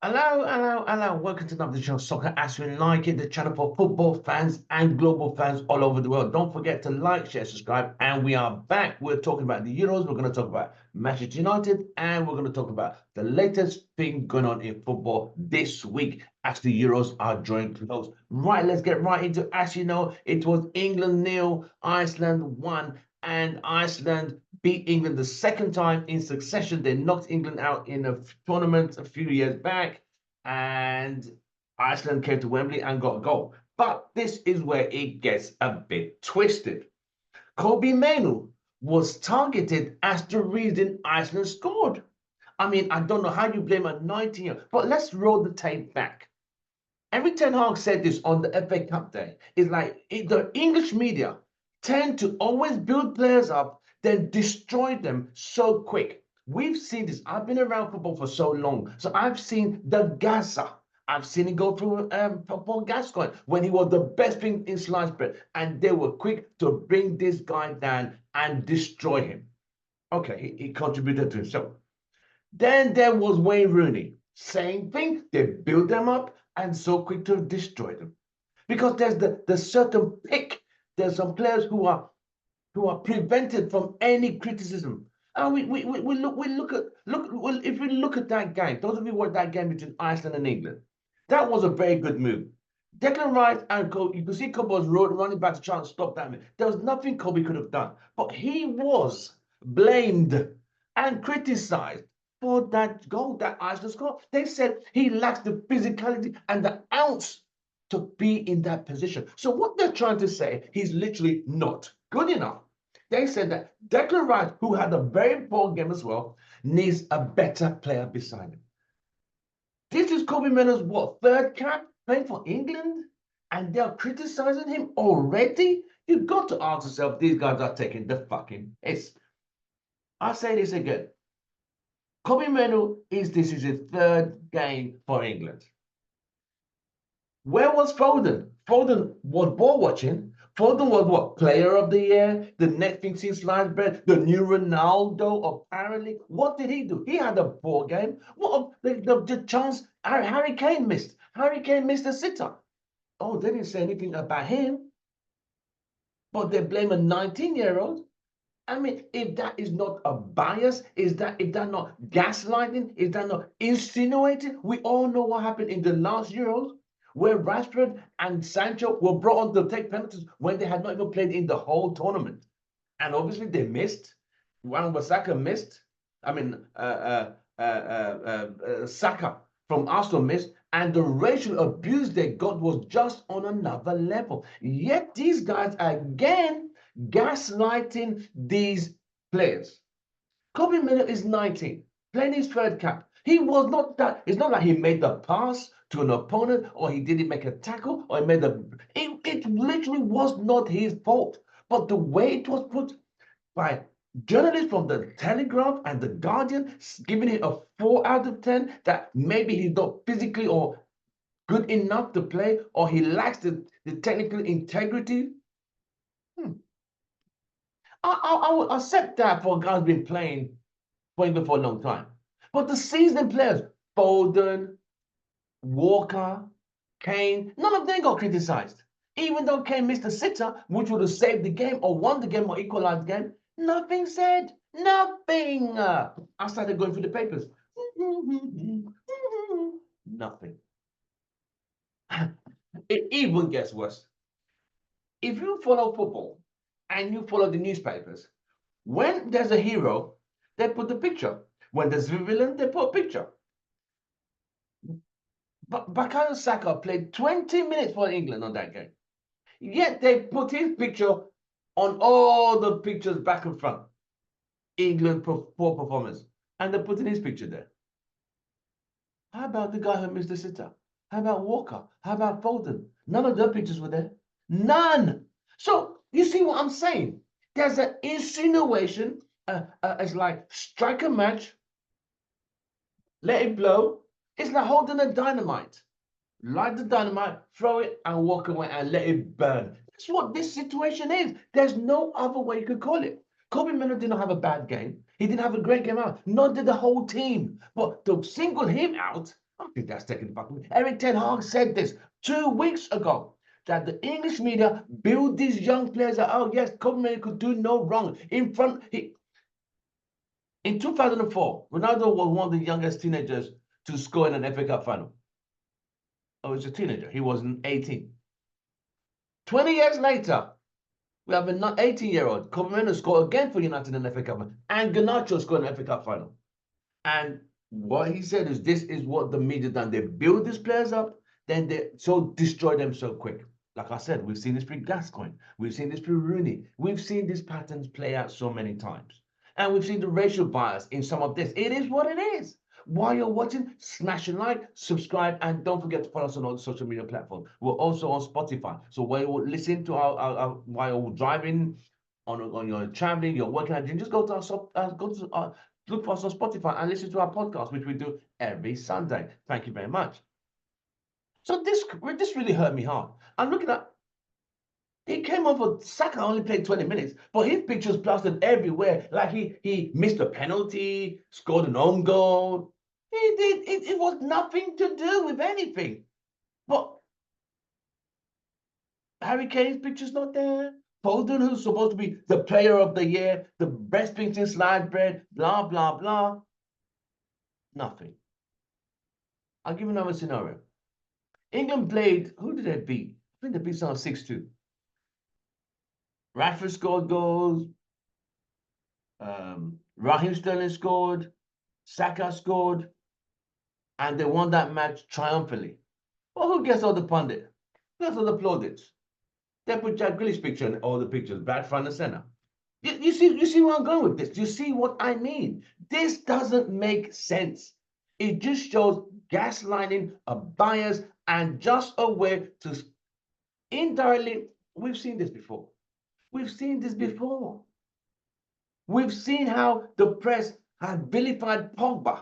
Hello. Welcome to another show, Soccer As We Like It, the channel for football fans and global fans all over the world. Don't forget to like, share, subscribe, and we are back. We're talking about the Euros. We're going to talk about Manchester United, and we're going to talk about the latest thing going on in football this week as the Euros are drawing close. Right, let's get right into it. As you know, it was England 0, Iceland 1, and Iceland beat England the second time in succession. They knocked England out in a tournament a few years back, and Iceland came to Wembley and got a goal. But this is where it gets a bit twisted. Kobbie Mainoo was targeted as the reason Iceland scored. I mean, I don't know how you blame a 19-year-old, but let's roll the tape back. Eric Ten Hag said this on the FA Cup day. It's like the English media tend to always build players up, then destroy them so quick. We've seen this. I've been around football for so long. So I've seen the Gaza. I've seen it go through Paul Gascoigne when he was the best thing in sliced bread. And they were quick to bring this guy down and destroy him. Okay, he contributed to himself. Then there was Wayne Rooney. Same thing. They built them up and so quick to destroy them. Because there's the certain pick. There's some players who are prevented from any criticism. And we look at if we look at that game, those of you who watched that game between Iceland and England, that was a very good move. Declan Rice and Kobbie, you can see Kobbie was running back to try and stop that. There was nothing Kobbie could have done, but he was blamed and criticized for that goal that Iceland scored. They said he lacks the physicality and the ounce to be in that position. So what they're trying to say, he's literally not good enough. They said that Declan Rice, who had a very poor game as well, needs a better player beside him. This is Kobbie Mainoo's what, third cap playing for England? And they're criticizing him already? You've got to ask yourself, these guys are taking the fucking piss. I'll say this again. Kobbie Mainoo this is his third game for England. Where was Foden? Foden was ball watching. Foden was what? Player of the year, the next thing since sliced bread, the new Ronaldo, apparently. What did he do? He had a poor game. What the chance Harry Kane missed? Harry Kane missed a sitter. Oh, they didn't say anything about him. But they blame a 19-year-old. I mean, if that is not a bias, if that not gaslighting, is that not insinuating? We all know what happened in the last Euros, where Rashford and Sancho were brought on to take penalties when they had not even played in the whole tournament. And obviously they missed. Wan-Bissaka missed. I mean, Saka from Arsenal missed. And the racial abuse they got was just on another level. Yet these guys, again, gaslighting these players. Kobbie Mainoo is 19, playing his third cap. He was not that. It's not like he made the pass to an opponent or he didn't make a tackle or he made a. It literally was not his fault. But the way it was put by journalists from the Telegraph and the Guardian, giving it a 4 out of 10, that maybe he's not physically or good enough to play or he lacks the technical integrity. I would accept that for a guy who's been playing for England for a long time. But the seasoned players, Foden, Walker, Kane, none of them got criticized. Even though Kane missed a sitter, which would have saved the game or won the game or equalized the game, nothing said. Nothing. I started going through the papers. Nothing. It even gets worse. If you follow football and you follow the newspapers, when there's a hero, they put a picture. When there's a villain, they put a picture. But Bukayo Saka played 20 minutes for England on that game. Yet they put his picture on all the pictures back and front. England poor performance. And they're putting his picture there. How about the guy who missed the sitter? How about Walker? How about Foden? None of their pictures were there. None. So you see what I'm saying? There's an insinuation. It's like strike a match, let it blow. It's like holding a dynamite. Light the dynamite, throw it, and walk away and let it burn. That's what this situation is. There's no other way you could call it. Kobbie Mainoo did not have a bad game. He didn't have a great game out. Nor did the whole team. But to single him out I think that's taking the back. Eric Ten Hag said this 2 weeks ago that the English media build these young players that, oh yes, Kobbie could do no wrong. In 2004, Ronaldo was one of the youngest teenagers to score in an FA Cup final. Oh, he was a teenager. He wasn't 18. 20 years later, we have an 18-year-old. Kobbie scored again for United in the FA Cup, and Garnacho scored in the FA Cup final. And what he said is, this is what the media done. They build these players up, then they so destroy them so quick. Like I said, we've seen this pre Gascoigne, we've seen this pre Rooney, we've seen these patterns play out so many times. And we've seen the racial bias in some of this. It is what it is. While you're watching, smash a like, subscribe, and don't forget to follow us on all the social media platforms. We're also on Spotify. So while you listen to our while you're driving, on your traveling, you're working out, you just go to look for us on Spotify and listen to our podcast, which we do every Sunday. Thank you very much. So this really hurt me hard. I'm looking at, he came over, Saka only played 20 minutes, but his pictures plastered everywhere. Like he missed a penalty, scored an own goal. It was nothing to do with anything. But Harry Kane's picture's not there. Foden, who's supposed to be the player of the year, the best thing since sliced bread, blah, blah, blah. Nothing. I'll give you another scenario. England played, who did they beat? I think they beat someone 6-2. Rashford scored goals. Raheem Sterling scored. Saka scored. And they won that match triumphantly. Well, who gets all the pundit? Who gets all the plaudits? They put Jack Grealish's picture in all the pictures, back, front, and center. You see where I'm going with this? You see what I mean? This doesn't make sense. It just shows gaslighting, a bias, and just a way to indirectly. We've seen this before. We've seen this before. We've seen how the press had vilified Pogba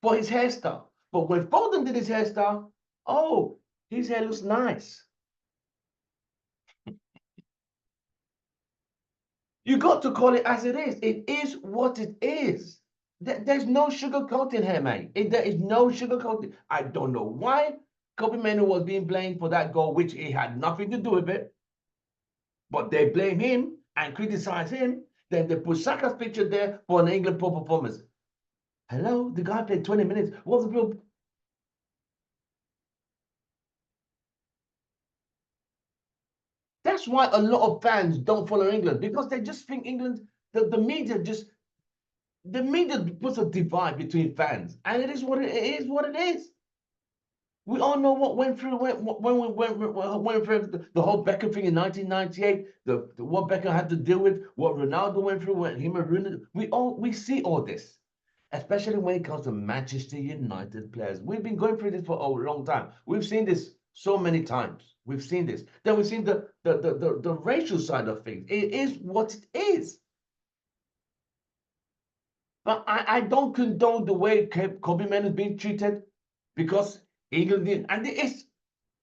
for his hairstyle. But when Foden did his hairstyle, oh, his hair looks nice. You got to call it as it is. It is what it is. There's no sugarcoating here, man. There is no sugarcoating. I don't know why Mainoo was being blamed for that goal, which he had nothing to do with it. But they blame him and criticize him. Then they put Saka's picture there for an England poor performance. Hello, the guy played 20 minutes. What's the real? That's why a lot of fans don't follow England, because they just think England, the media puts a divide between fans, and it is what it is. What it is. We all know what went through when we went through the whole Beckham thing in 1998. What Beckham had to deal with, what Ronaldo went through, what him and Rooney. We see all this, especially when it comes to Manchester United players. We've been going through this for a long time. We've seen this so many times. We've seen this. Then we've seen the racial side of things. It is what it is. But I don't condone the way Kobbie is being treated, because England did, and it is,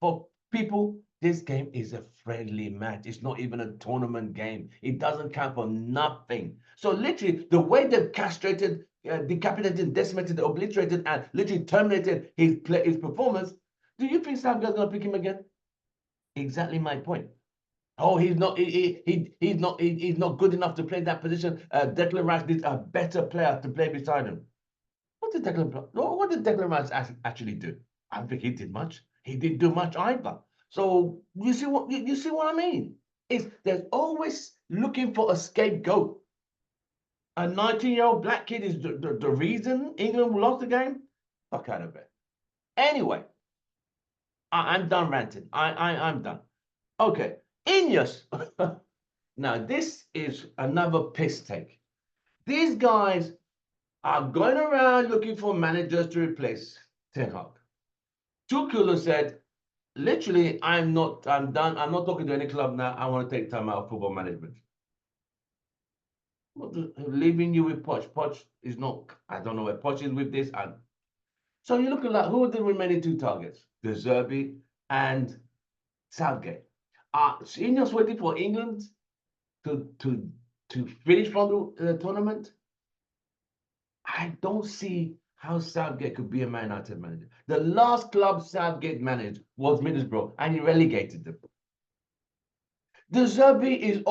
for people, this game is a friendly match. It's not even a tournament game. It doesn't count for nothing. So literally, the way they've castrated, decapitated, decimated, obliterated, and literally terminated his performance, do you think Southgate's going to pick him again? Exactly my point. Oh, he's not good enough to play that position. Declan Rice needs a better player to play beside him. What did Declan Rice actually do? I don't think he did much. He didn't do much either. So you see what I mean? There's always looking for a scapegoat. A 19-year-old black kid is the reason England lost the game? Fuck out of it. Anyway, I'm done ranting. I'm done. Okay, INEOS. Now, this is another piss take. These guys are going around looking for managers to replace Ten Hag. Tuchel said, literally, I'm done. I'm not talking to any club now. I want to take time out of football management. Leaving you with Poch. Poch is not, I don't know where Poch is with this. So you're looking like, who are the remaining two targets? De Zerbi and Southgate. INEOS waiting for England to finish from the tournament? I don't see how Southgate could be a Man United manager. The last club Southgate managed was Middlesbrough, and he relegated them. De Zerbi is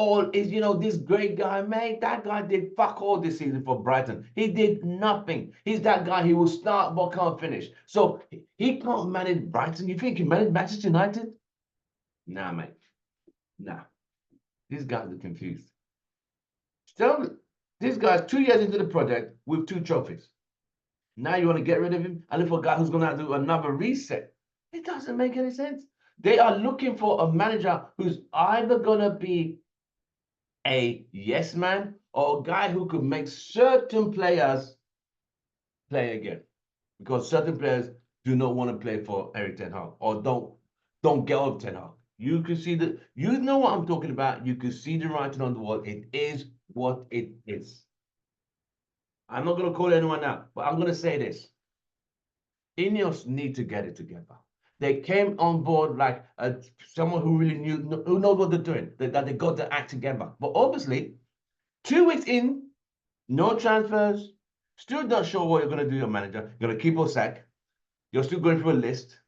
this great guy, mate. That guy did fuck all this season for Brighton. He did nothing. He's that guy, he will start but can't finish. So he can't manage Brighton. You think he managed Manchester United? Nah, mate. Nah. These guys are confused. Still, this guy's 2 years into the project with 2 trophies. Now you want to get rid of him and look for a guy who's going to do another reset. It doesn't make any sense. They are looking for a manager who's either going to be a yes man or a guy who could make certain players play again. Because certain players do not want to play for Eric Ten Hag or don't get off Ten Hag. You can see that, you know what I'm talking about. You can see the writing on the wall. It is what it is. I'm not going to call anyone out, but I'm going to say this. INEOS need to get it together. They came on board like someone who really who knows what they're doing, that they got to act together. But obviously, 2 weeks in, no transfers, still not sure what you're going to do, your manager. You're going to keep or sack. You're still going through a list.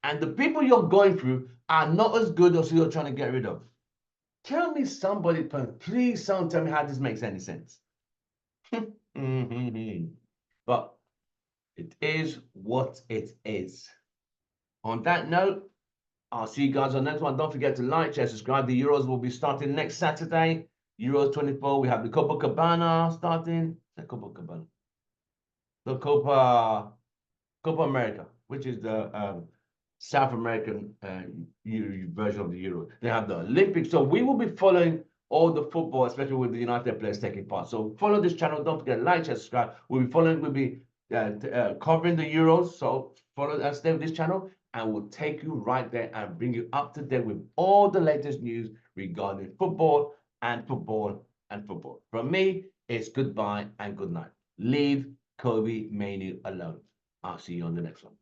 And the people you're going through are not as good as you're trying to get rid of. Tell me somebody, please, someone tell me how this makes any sense. But it is what it is. On that note, I'll see you guys on the next one. Don't forget to like, share, subscribe. The Euros will be starting next Saturday. Euros 24. We have the Copacabana starting. The Copacabana. The Copa America, which is the South American version of the Euro. They have the Olympics. So we will be following all the football, especially with the United players taking part. So follow this channel. Don't forget to like, share, subscribe. We'll be covering the Euros. So follow and stay with this channel, and we'll take you right there and bring you up to date with all the latest news regarding football and football and football. From me, it's goodbye and good night. Leave Kobbie Mainoo alone. I'll see you on the next one.